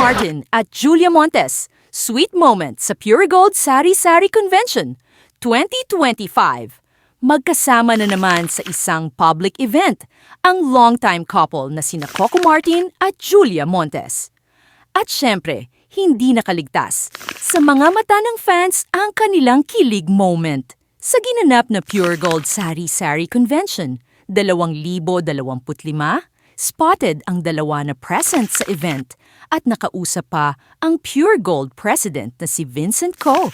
Martin at Julia Montes, Sweet Moment sa Pure Gold Sari Sari Convention 2025. Magkasama na naman sa isang public event ang longtime couple na sina Coco Martin at Julia Montes. At syempre, hindi nakaligtas sa mga mata ng fans ang kanilang kilig moment. Sa ginanap na Pure Gold Sari Sari Convention 2025, spotted ang dalawa na present sa event at nakausap pa ang Pure Gold president na si Vincent Co.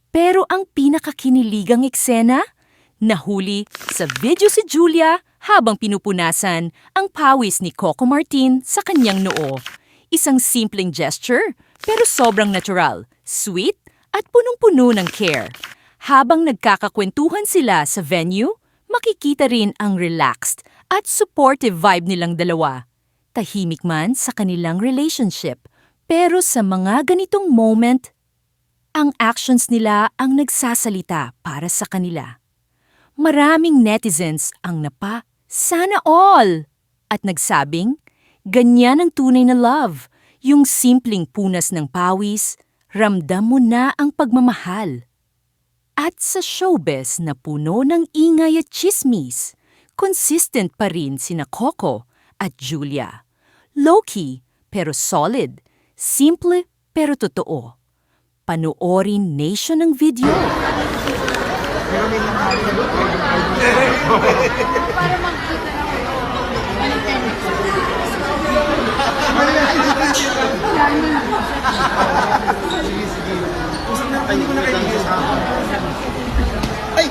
Pero ang pinakakiniligang eksena, nahuli sa video si Julia habang pinupunasan ang pawis ni Coco Martin sa kanyang noo. Isang simpleng gesture pero sobrang natural, sweet at punong-puno ng care. Habang nagkakakwentuhan sila sa venue, makikita rin ang relaxed at supportive vibe nilang dalawa. Tahimik man sa kanilang relationship, pero sa mga ganitong moment, ang actions nila ang nagsasalita para sa kanila. Maraming netizens ang sana all! At nagsabing, ganyan ang tunay na love, yung simpleng punas ng pawis, ramdam mo na ang pagmamahal. At sa showbiz na puno ng ingay at chismis, consistent pa rin sina Coco at Julia. Low-key pero solid, simple pero totoo. Panoorin nation ng video. Para makita Ay!